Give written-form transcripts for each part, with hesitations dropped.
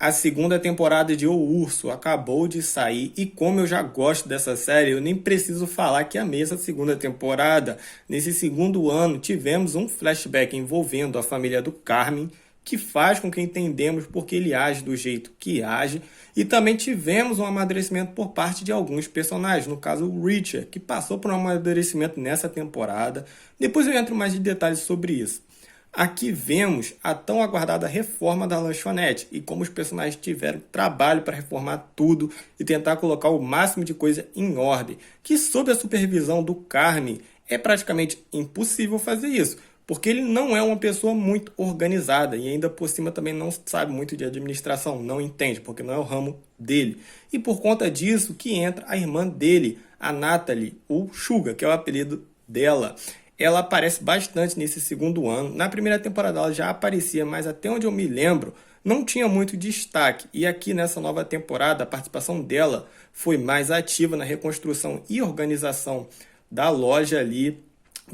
A segunda temporada de O Urso acabou de sair e como eu já gosto dessa série, eu nem preciso falar que amei essa segunda temporada. Nesse segundo ano, tivemos um flashback envolvendo a família do Carmen, que faz com que entendemos por que ele age do jeito que age, e também tivemos um amadurecimento por parte de alguns personagens, no caso o Richard, que passou por um amadurecimento nessa temporada. Depois eu entro mais em detalhes sobre isso. Aqui vemos a tão aguardada reforma da lanchonete e como os personagens tiveram trabalho para reformar tudo e tentar colocar o máximo de coisa em ordem, que sob a supervisão do Carmen é praticamente impossível fazer isso, porque ele não é uma pessoa muito organizada e ainda por cima também não sabe muito de administração, não entende, porque não é o ramo dele. E por conta disso que entra a irmã dele, a Natalie, ou Sugar, que é o apelido dela. Ela aparece bastante nesse segundo ano. Na primeira temporada ela já aparecia, mas até onde eu me lembro, não tinha muito destaque. E aqui nessa nova temporada, a participação dela foi mais ativa na reconstrução e organização da loja ali,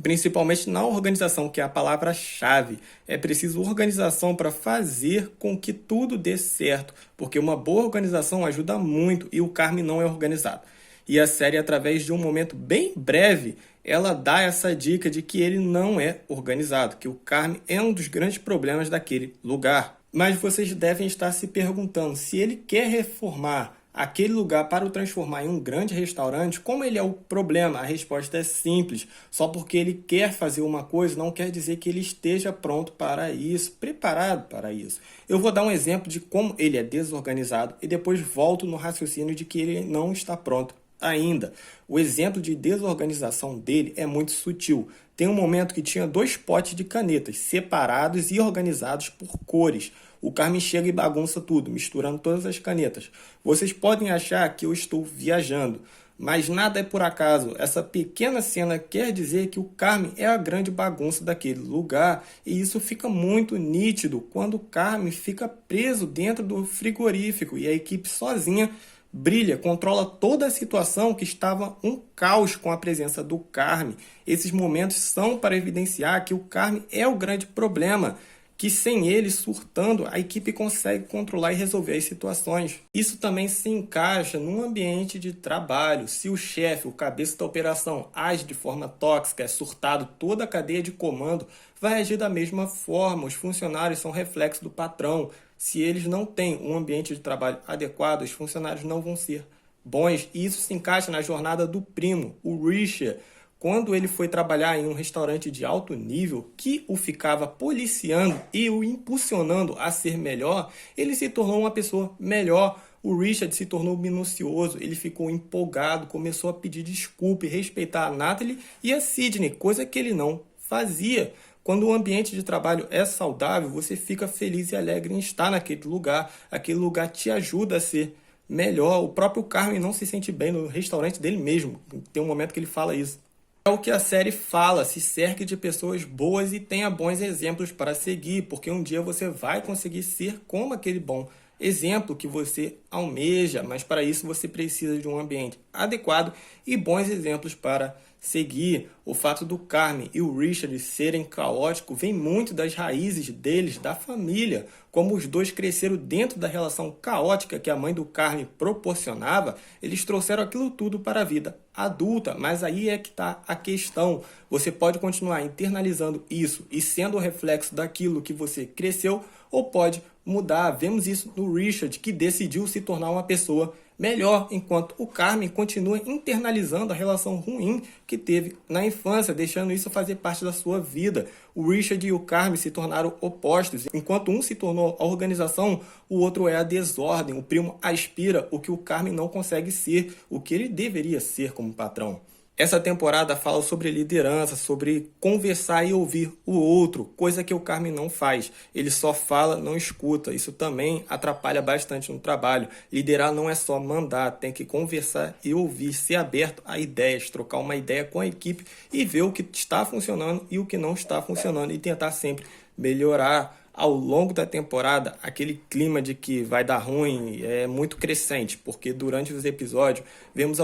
principalmente na organização, que é a palavra-chave. É preciso organização para fazer com que tudo dê certo, porque uma boa organização ajuda muito e o Carmen não é organizado. E a série, através de um momento bem breve, ela dá essa dica de que ele não é organizado, que o Carmen é um dos grandes problemas daquele lugar. Mas vocês devem estar se perguntando, se ele quer reformar aquele lugar para o transformar em um grande restaurante, como ele é o problema? A resposta é simples. Só porque ele quer fazer uma coisa não quer dizer que ele esteja pronto para isso, preparado para isso. Eu vou dar um exemplo de como ele é desorganizado e depois volto no raciocínio de que ele não está pronto ainda. O exemplo de desorganização dele é muito sutil. Tem um momento que tinha 2 potes de canetas separados e organizados por cores. O Carmen chega e bagunça tudo, misturando todas as canetas. Vocês podem achar que eu estou viajando, mas nada é por acaso. Essa pequena cena quer dizer que o Carmen é a grande bagunça daquele lugar, e isso fica muito nítido quando o Carmen fica preso dentro do frigorífico e a equipe sozinha brilha, controla toda a situação que estava um caos com a presença do Carmen. Esses momentos são para evidenciar que o Carmen é o grande problema, que sem ele surtando, a equipe consegue controlar e resolver as situações. Isso também se encaixa num ambiente de trabalho. Se o chefe, o cabeça da operação, age de forma tóxica, é surtado, toda a cadeia de comando vai agir da mesma forma. Os funcionários são reflexo do patrão. Se eles não têm um ambiente de trabalho adequado, os funcionários não vão ser bons. E isso se encaixa na jornada do primo, o Richard. Quando ele foi trabalhar em um restaurante de alto nível, que o ficava policiando e o impulsionando a ser melhor, ele se tornou uma pessoa melhor. O Richard se tornou minucioso, ele ficou empolgado, começou a pedir desculpa e respeitar a Natalie e a Sydney, coisa que ele não fazia. Quando o ambiente de trabalho é saudável, você fica feliz e alegre em estar naquele lugar. Aquele lugar te ajuda a ser melhor. O próprio Carmen não se sente bem no restaurante dele mesmo. Tem um momento que ele fala isso. É o que a série fala, se cerque de pessoas boas e tenha bons exemplos para seguir, porque um dia você vai conseguir ser como aquele bom exemplo que você almeja, mas para isso você precisa de um ambiente adequado e bons exemplos para seguir. O fato do Carmen e o Richard serem caóticos vem muito das raízes deles, da família, como os dois cresceram dentro da relação caótica que a mãe do Carmen proporcionava, eles trouxeram aquilo tudo para a vida adulta, mas aí é que está a questão. Você pode continuar internalizando isso e sendo o reflexo daquilo que você cresceu, ou pode mudar. Vemos isso no Richard, que decidiu se tornar uma pessoa melhor, enquanto o Carmen continua internalizando a relação ruim que teve na infância, deixando isso fazer parte da sua vida. O Richard e o Carmen se tornaram opostos. Enquanto um se tornou a organização, o outro é a desordem. O primo aspira o que o Carmen não consegue ser, o que ele deveria ser como patrão. Essa temporada fala sobre liderança, sobre conversar e ouvir o outro, coisa que o Carmen não faz. Ele só fala, não escuta. Isso também atrapalha bastante no trabalho. Liderar não é só mandar, tem que conversar e ouvir, ser aberto a ideias, trocar uma ideia com a equipe e ver o que está funcionando e o que não está funcionando e tentar sempre melhorar. ao longo da temporada, aquele clima de que vai dar ruim é muito crescente, porque durante os episódios vemos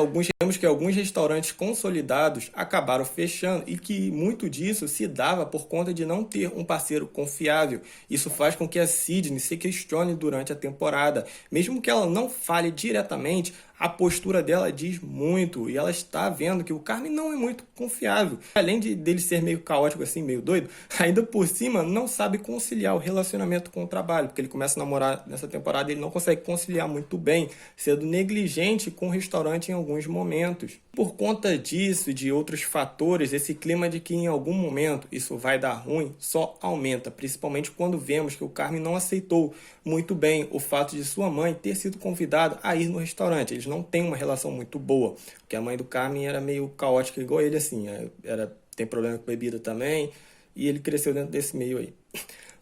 que alguns restaurantes consolidados acabaram fechando e que muito disso se dava por conta de não ter um parceiro confiável. Isso faz com que a Sydney se questione durante a temporada, mesmo que ela não fale diretamente. A postura dela diz muito e ela está vendo que o Carmen não é muito confiável. Além dele ser meio caótico assim, meio doido, ainda por cima não sabe conciliar o relacionamento com o trabalho, porque ele começa a namorar nessa temporada e ele não consegue conciliar muito bem, sendo negligente com o restaurante em alguns momentos. Por conta disso e de outros fatores, esse clima de que em algum momento isso vai dar ruim só aumenta, principalmente quando vemos que o Carmen não aceitou muito bem o fato de sua mãe ter sido convidada a ir no restaurante. Eles não têm uma relação muito boa, porque a mãe do Carmen era meio caótica igual ele, assim, tem problema com bebida também, e ele cresceu dentro desse meio aí.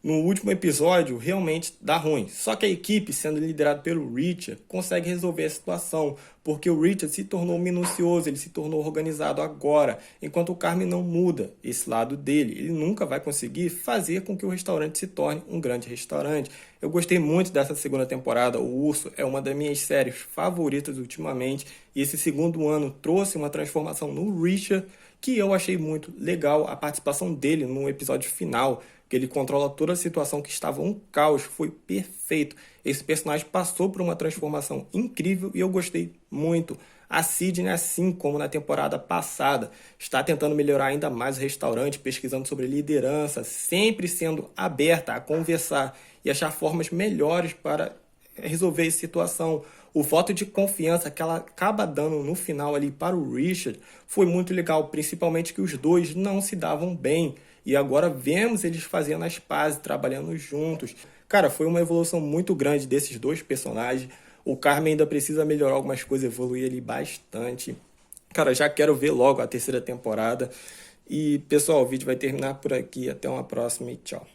No último episódio, realmente dá ruim. Só que a equipe, sendo liderada pelo Richard, consegue resolver a situação, porque o Richard se tornou minucioso, ele se tornou organizado agora, enquanto o Carmen não muda esse lado dele. Ele nunca vai conseguir fazer com que o restaurante se torne um grande restaurante. Eu gostei muito dessa segunda temporada. O Urso é uma das minhas séries favoritas ultimamente, e esse segundo ano trouxe uma transformação no Richard, que eu achei muito legal. A participação dele no episódio final, que ele controla toda a situação que estava um caos, foi perfeito. Esse personagem passou por uma transformação incrível e eu gostei muito. A Sydney, assim como na temporada passada, está tentando melhorar ainda mais o restaurante, pesquisando sobre liderança, sempre sendo aberta a conversar e achar formas melhores para resolver essa situação. O voto de confiança que ela acaba dando no final ali para o Richard foi muito legal, principalmente que os dois não se davam bem. E agora vemos eles fazendo as pazes, trabalhando juntos. Cara, foi uma evolução muito grande desses dois personagens. O Carmen ainda precisa melhorar algumas coisas, evoluir ele bastante. Cara, já quero ver logo a terceira temporada. E, pessoal, o vídeo vai terminar por aqui. Até uma próxima e tchau.